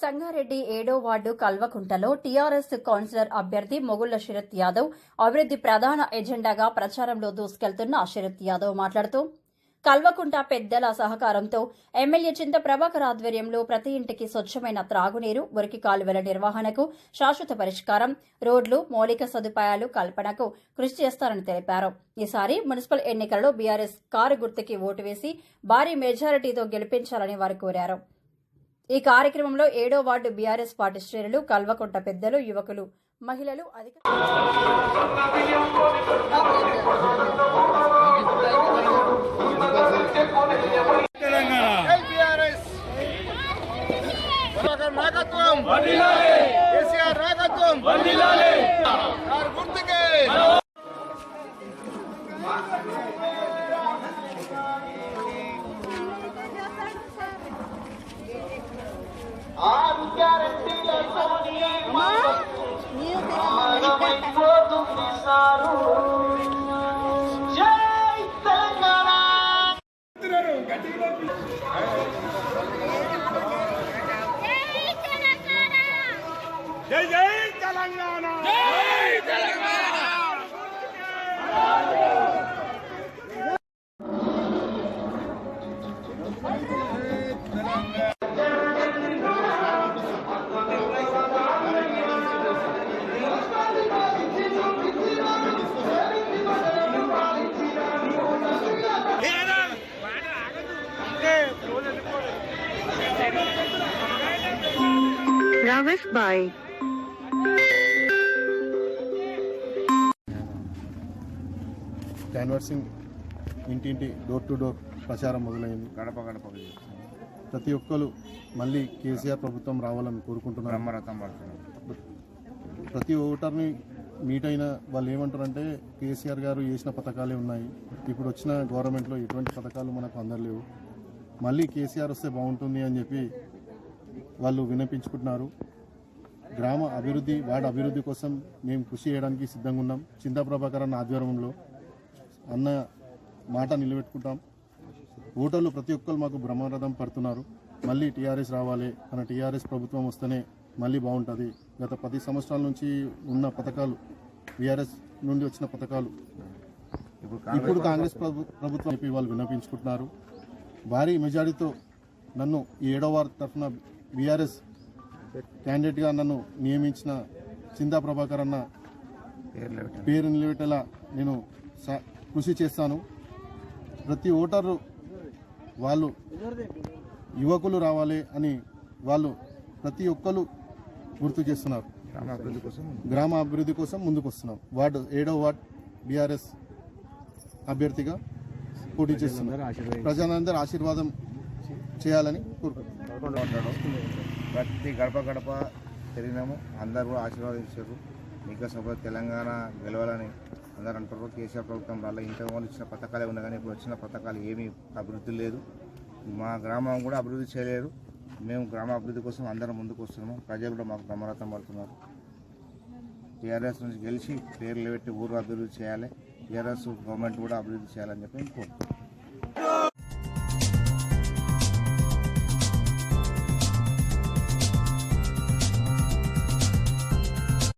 సంగారెడ్డి 7వ ward కల్వకుంటలో TRS councillor అభ్యర్థి మొగుళ్ల శరత్ యాదవ్ అభివృద్ది ప్రధాన ఎజెండాగా ప్రచారంలో దూసుకెళ్తున్న శరత్ యాదవ్ మాట్లాడుతూ కల్వకుంట పెద్దల సహకారంతో ఎమ్మెల్యే చింత ప్రభాకర్ ఆధ్వర్యంలో ప్రతి ఇంటికి స్వచ్ఛమైన త్రాగునీరు, మురికి కాలువల నిర్వహణకు శాశ్వత పరిష్కారం, రోడ్లు, మౌలిక సదుపాయాలు కల్పనకు కృషి చేస్తారని తెలిపారు. ఈసారి మున్సిపల్ ఎన్నికలలో బీఆర్ఎస్ కారు గుర్తుకి ఓటు వేసి భారీ మెజారిటీతో గెలిపించాలని వారు కోరారు. ఈ కార్యక్రమంలో 7వ వార్డు బీఆర్ఎస్ పార్టీ శ్రేణులు, కల్వకుంట పెద్దలు, యువకులు, మహిళలు అధిక జై జై తెలంగాణ, జై తెలంగాణ. Ravis by క్యాన్వర్సింగ్ ఇంటింటి డోర్ టు డోర్ ప్రచారం మొదలైంది. గడప గడప ప్రతి ఒక్కరు మళ్ళీ కేసీఆర్ ప్రభుత్వం రావాలని కోరుకుంటున్నారు. బ్రహ్మరథం పడుతున్నారు. ప్రతి ఓటర్ని మీట్ అయిన వాళ్ళు ఏమంటారంటే కేసీఆర్ గారు చేసిన పథకాలే ఉన్నాయి, ఇప్పుడు వచ్చిన గవర్నమెంట్లో ఎటువంటి పథకాలు మనకు అందలేవు, మళ్ళీ కేసీఆర్ వస్తే బాగుంటుంది అని చెప్పి వాళ్ళు విన్నపించుకుంటున్నారు. గ్రామ అభివృద్ధి, వార్డు అభివృద్ధి కోసం మేము కృషి చేయడానికి సిద్ధంగా ఉన్నాం. చింత ప్రభాకర్ అన్న ఆధ్వర్యంలో అన్న మాట నిలబెట్టుకుంటాం. ఓటర్లు ప్రతి ఒక్కరు మాకు బ్రహ్మరథం పడుతున్నారు. మళ్ళీ టీఆర్ఎస్ రావాలి, మన టీఆర్ఎస్ ప్రభుత్వం వస్తేనే మళ్ళీ బాగుంటుంది. గత 10 సంవత్సరాల నుంచి ఉన్న పథకాలు, బీఆర్ఎస్ నుండి వచ్చిన పథకాలు ఇప్పుడు కాంగ్రెస్ ప్రభుత్వం చెప్పి వాళ్ళు విన్నపించుకుంటున్నారు. భారీ మెజారిటీతో నన్ను 7వ వార్డు తరఫున బీఆర్ఎస్ క్యాండిడేట్గా నన్ను నియమించిన చింతా ప్రభాకర్ అన్న పేరు నిలబెట్టేలా నేను కృషి చేస్తాను. ప్రతి ఓటరు వాళ్ళు యువకులు రావాలి అని వాళ్ళు ప్రతి ఒక్కరు గుర్తు చేస్తున్నారు. గ్రామ అభివృద్ధి కోసం ముందుకు వస్తున్నాం. 7వ వార్డు బీఆర్ఎస్ అభ్యర్థిగా పోటీ చేస్తున్నారు. ప్రజలందరూ ఆశీర్వాదం చేయాలని కోరుకుంటున్నాను. ప్రతి గడప గడప తిరిగినాము, అందరూ కూడా ఆశీర్వాదించారు. ఇంకా సభ తెలంగాణ గెలవాలని అందరూ అంటారు. కేసీఆర్ ప్రభుత్వం వల్ల ఇంతకుముందు ఇచ్చిన పథకాలే ఉన్నాయి, కానీ ఇప్పుడు వచ్చిన పథకాలు ఏమీ అభివృద్ధి లేదు. మా గ్రామం కూడా అభివృద్ధి చేయలేరు. మేము గ్రామ అభివృద్ధి కోసం అందరం ముందుకు వస్తున్నాము. ప్రజలు కూడా మాకు బ్రహ్మరథం పడుతున్నారు. టీఆర్ఎస్ నుంచి గెలిచి పేర్లు పెట్టి ఊరు అభివృద్ధి చేయాలి, టీఆర్ఎస్ గవర్నమెంట్ కూడా అభివృద్ధి చేయాలని చెప్పి కోరుతున్నాం.